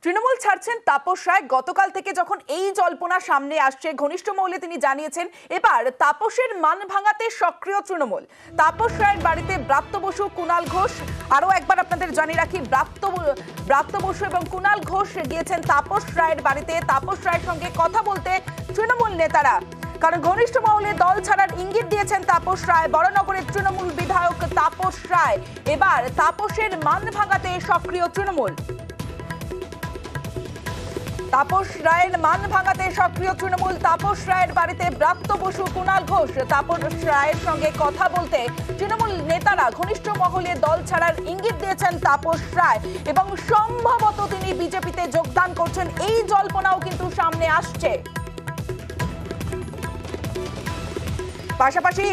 তৃণমূল ছাড়ছেন তাপস রায়। গতকাল থেকে যখন এই জল্পনা সামনে আসছে, ঘনিষ্ঠ মহলে তিনি জানিয়েছেন এবার তাপসের মান ভাঙাতে সক্রিয় তৃণমূল। তাপস রায়ের বাড়িতে ব্রাত্য বসু, কুণাল ঘোষ, আরো একবার আপনাদের জানিয়ে রাখি, ব্রাত্য বসু এবং কুণাল ঘোষ গিয়েছেন তাপস রায়ের বাড়িতে তাপস রায়ের সঙ্গে কথা বলতে তৃণমূল নেতারা। কারণ ঘনিষ্ঠ মহলে দল ছাড়ার ইঙ্গিত দিয়েছেন তাপস রায়। বড়নগরের তৃণমূল বিধায়ক তাপস রায়, এবার তাপসের মান ভাঙাতে সক্রিয় তৃণমূল। তাপস রায়ের মান ভাঙাতে সক্রিয় তৃণমূল। তাপস রায়ের বাড়িতে ব্রাত্য বসু, কুণাল ঘোষ। তাপস রায়ের সঙ্গে কথা বলতে তৃণমূল নেতারা। ঘনিষ্ঠ মহলে দল ছাড়ার ইঙ্গিত দিয়েছেন তাপস রায় এবং সম্ভবত তিনি বিজেপিতে যোগদান করছেন, এই জল্পনাও কিন্তু সামনে আসছে। পাশাপাশি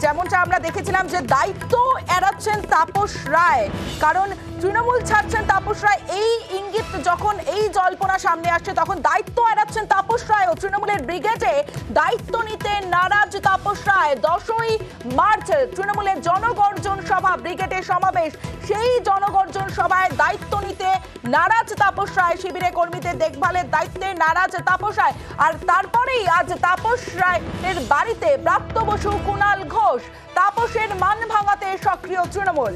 যেমনটা আমরা দেখেছিলাম যে দায়িত্ব এড়াচ্ছেন তাপস রায়, কারণ তৃণমূল ছাড়ছেন তাপস রায়। এই ইঙ্গিত যখন, এই জল্পনা সামনে আসছে, তখন দায়িত্ব এড়াচ্ছেন তাপস রায় ও তৃণমূলের ব্রিগেডে দায়িত্ব নিতে নারাজ তাপস রায়। 10ই মার্চ তৃণমূলের জনগর্জন সভা, ব্রিগেডের সমাবেশ, সেই জনগর্জন সভায় দায়িত্ব নিতে নারাজ তাপস রায়। শিবিরে কর্মীদের দেখভালের দায়িত্বে নারাজ তাপস রায়। আর তারপরেই আজ তাপস রায়ের বাড়িতে ব্রাত্য বসু, কুণাল ঘোষ। তাপসের মান ভাঙাতে সক্রিয় তৃণমূল।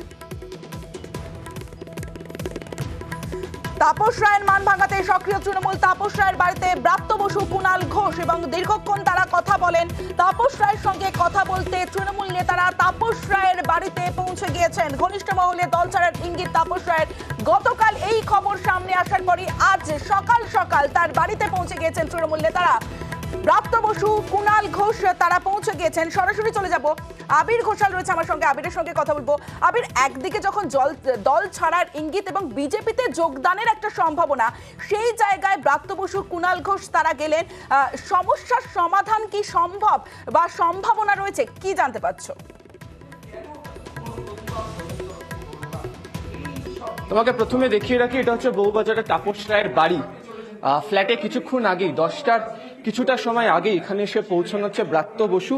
তাপস রায়ের মান ভাঙাতে সক্রিয় তৃণমূল। তাপস রায়ের বাড়িতে ব্রাত্য বসু, কুণাল ঘোষ এবং দীর্ঘক্ষণ তারা কথা বলেন। তাপস রায়ের সঙ্গে কথা বলতে তৃণমূল নেতারা তাপস রায়ের বাড়িতে পৌঁছে গিয়েছেন। ঘনিষ্ঠ মহলে দল ছাড়ার ইঙ্গিত তাপস রায়ের। গতকাল এই খবর সামনে আসার পরই আজ সকাল সকাল তার বাড়িতে পৌঁছে গিয়েছেন তৃণমূল নেতারা। ব্রাত্য বসু, কুণাল ঘোষ তারা পৌঁছে গিয়েছেন। সরাসরি চলে যাব, আবির ঘোষাল রয়েছে আমার সঙ্গে, আবিরের সঙ্গে কথা বলবো। আবির, একদিকে যখন দল ছাড়ার ইঙ্গিত এবং বিজেপিতে যোগদানের একটা সম্ভাবনা, সেই জায়গায় ব্রাত্য বসু, কুণাল ঘোষ তারা গেলেন। সমস্যার সমাধান কি সম্ভব বা সম্ভাবনা রয়েছে, কি জানতে পারছো? তোমাকে প্রথমে দেখিয়ে রাখি, এটা হচ্ছে বউবাজারের তাপস রায়ের বাড়ি। ফ্ল্যাটে কিছুক্ষণ আগেই, 10টার কিছুটা সময় আগে এখানে এসে পৌঁছানো হচ্ছে ব্রাত্য বসু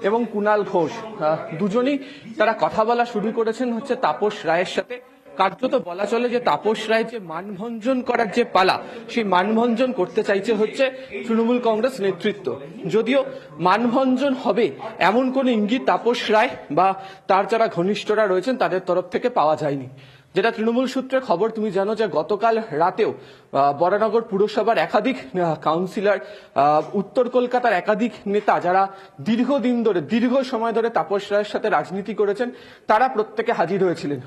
এবং কুণাল ঘোষ। দুজনেই তারা কথা বলা শুরু করেছেন হচ্ছে তাপস রায়ের সাথে। কার্যত বলা চলে যে তাপস রায় যে মানভঞ্জন করার যে পালা, সেই মানভঞ্জন করতে চাইছে হচ্ছে তৃণমূল কংগ্রেস নেতৃত্ব। যদিও মানভঞ্জন হবে এমন কোন ইঙ্গিত তাপস রায় বা তার যারা ঘনিষ্ঠরা রয়েছেন তাদের তরফ থেকে পাওয়া যায়নি। যেটা তৃণমূল সূত্রে খবর, তুমি জানো যে গতকাল রাতেও বরানগর পুরসভার একাধিক কাউন্সিলর, উত্তর কলকাতার একাধিক নেতা যারা দীর্ঘদিন ধরে, দীর্ঘ সময় ধরে তাপস রায়ের সাথে রাজনীতি করেছেন, তারা প্রত্যেকে হাজির হয়েছিলেন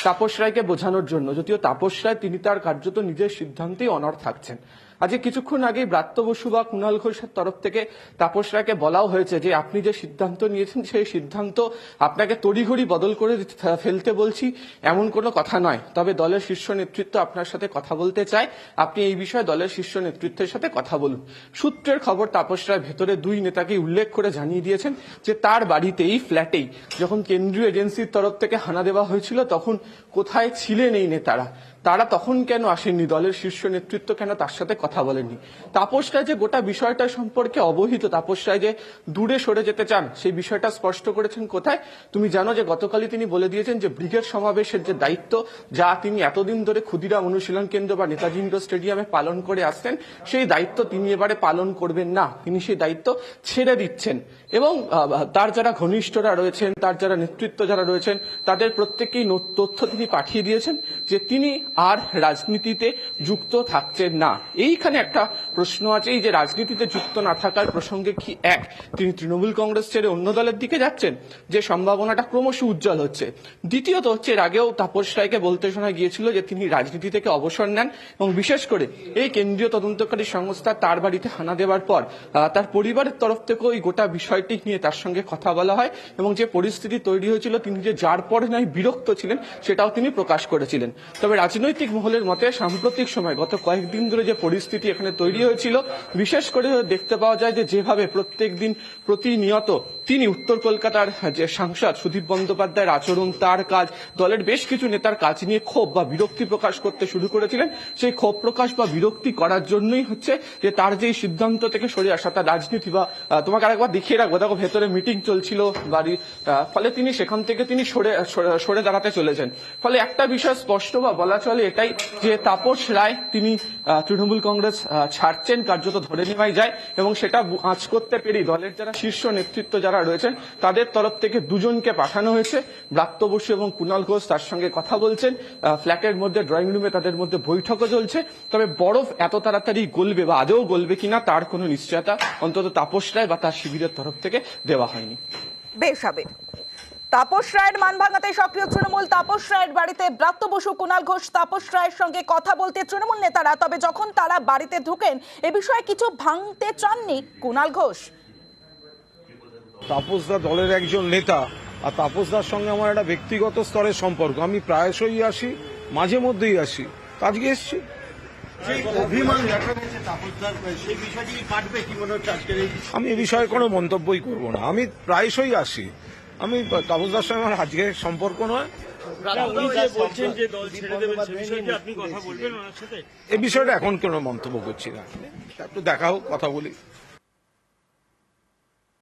তাপস রায়কে বোঝানোর জন্য। যদিও তাপস রায় তিনি তার কার্যত নিজের সিদ্ধান্তেই অনড় থাকছেন। আজকে কিছুক্ষণ আগেই ব্রাত্য বসু বা কুণাল ঘোষের তরফ থেকে তাপস রায়কে বলাও হয়েছে যে আপনি যে সিদ্ধান্ত নিয়েছেন সেই সিদ্ধান্ত আপনাকে তড়িঘড়ি বদল করে ফেলতে বলছি এমন কোনো কথা নয়, তবে দলের শীর্ষ নেতৃত্ব আপনার সাথে কথা বলতে চায়, আপনি এই বিষয়ে দলের শীর্ষ নেতৃত্বের সাথে কথা বলুন। সূত্রের খবর, তাপস রায় ভেতরে দুই নেতাকে উল্লেখ করে জানিয়ে দিয়েছেন যে তার বাড়িতে, এই ফ্ল্যাটেই যখন কেন্দ্রীয় এজেন্সির তরফ থেকে হানা দেওয়া হয়েছিল তখন কোথায় ছিলেন এই নেতারা, তারা তখন কেন আসেননি, দলের শীর্ষ নেতৃত্ব কেন তার সাথে কথা বলেননি। তাপস রায় যে গোটা বিষয়টা সম্পর্কে অবহিত, তাপস রায় যে দূরে সরে যেতে চান সেই বিষয়টা স্পষ্ট করেছেন কোথায়, তুমি জানো যে গতকালই তিনি বলে দিয়েছেন যে ব্রিগেড সমাবেশের যে দায়িত্ব, যা তিনি এতদিন ধরে ক্ষুদিরাম অনুশীলন কেন্দ্র বা নেতাজি ইন্ডোর স্টেডিয়ামে পালন করে আসছেন, সেই দায়িত্ব তিনি এবারে পালন করবেন না, তিনি সেই দায়িত্ব ছেড়ে দিচ্ছেন। এবং তার যারা ঘনিষ্ঠরা রয়েছেন, তার যারা নেতৃত্ব যারা রয়েছেন, তাদের প্রত্যেকেই তথ্য তিনি পাঠিয়ে দিয়েছেন যে তিনি আর রাজনীতিতে যুক্ত থাকছেন না। এইখানে একটা প্রশ্ন আছে, এই যে রাজনীতিতে যুক্ত না থাকার প্রসঙ্গে কি তিনি তৃণমূল কংগ্রেস ছেড়ে অন্য দলের দিকে যাচ্ছেন, যে সম্ভাবনাটা ক্রমশ উজ্জ্বল হচ্ছে। দ্বিতীয়ত হচ্ছে, এর আগেও তাপস রায়কে বলতে শোনা গিয়েছিল যে তিনি রাজনীতি থেকে অবসর নেন এবং বিশেষ করে এই কেন্দ্রীয় তদন্তকারী সংস্থা তার বাড়িতে হানা দেওয়ার পর তার পরিবারের তরফ থেকেও এই গোটা বিষয়টি নিয়ে তার সঙ্গে কথা বলা হয় এবং যে পরিস্থিতি তৈরি হয়েছিল, তিনি যে যার পরে নয় বিরক্ত ছিলেন সেটাও তিনি প্রকাশ করেছিলেন। তবে রাজনৈতিক মহলের মতে সাম্প্রতিক সময় গত কয়েকদিন ধরে যে পরিস্থিতি এখানে তৈরি হয়েছিল, বিশেষ করে দেখতে পাওয়া যায় যে যেভাবে প্রত্যেক দিন প্রতিনিয়ত তিনি উত্তর কলকাতার যে সাংসদ সুদীপ বন্দ্যোপাধ্যায়ের আচরণ, তার কাজ, দলের বেশ কিছু নেতার কাজ নিয়ে ক্ষোভ বা বিরক্তি প্রকাশ করতে শুরু করেছিলেন। সেই ক্ষোভ প্রকাশ বা বিরক্তি করার জন্যই হচ্ছে যে তার যে সিদ্ধান্ত থেকে সরে আসা, তার রাজনীতি বা তোমাকে আরেকবার দেখিয়ে রাখবো, দেখো ভেতরে মিটিং চলছিল বাড়ি, ফলে তিনি সেখান থেকে তিনি সরে দাঁড়াতে চলেছেন। ফলে একটা বিষয় স্পষ্ট বা বলা চলে এটাই যে তাপস রায় তিনি তৃণমূল কংগ্রেস ছাড়ছেন, কার্যত ধরে নেওয়াই যায়। এবং সেটা আঁচ করতে পেরে দলের যারা শীর্ষ নেতৃত্ব যারা রয়েছেন তাদের তরফ থেকে দুজনকে পাঠানো হয়েছে, ব্রাত্য বসু এবং কুণাল ঘোষ তার সঙ্গে কথা বলছেন। ফ্ল্যাটের মধ্যে ড্রয়িং রুমে তাদের মধ্যে বৈঠকও চলছে। তবে বরফ এত তাড়াতাড়ি গলবে বা আদৌ গলবে কিনা তার কোনো নিশ্চয়তা অন্তত তাপস রায় বা তার শিবিরের তরফ থেকে দেওয়া হয়নি। বেশ আবির, তাপস রায়ের মান ভাঙাতে সক্রিয় তৃণমূল, তাপস রায়ের বাড়িতে ব্রাত্য বসু, কুণাল ঘোষ তাপস রায়ের সঙ্গে কথা বলতে তৃণমূল নেতারা। তবে যখন তারা বাড়িতে ঢুকেন এ বিষয়ে কিছু ভাঙতে চাননি কুণাল ঘোষ। তাপসদা দলের একজন নেতা, আর তাপসদার সঙ্গে আমার একটা ব্যক্তিগত স্তরের সম্পর্ক। আমি প্রায়শই আসি, মাঝে মধ্যেই আসি, আজকে এসছি। আমি এ বিষয়ে কোনো মন্তব্যই করব না। আমি প্রায়শই আসি, আমি তাপসদার সঙ্গে আমার আজকে সম্পর্ক নয়। এ বিষয়টা এখন কোনো মন্তব্য করছি না, একটু দেখা হোক, কথা বলি।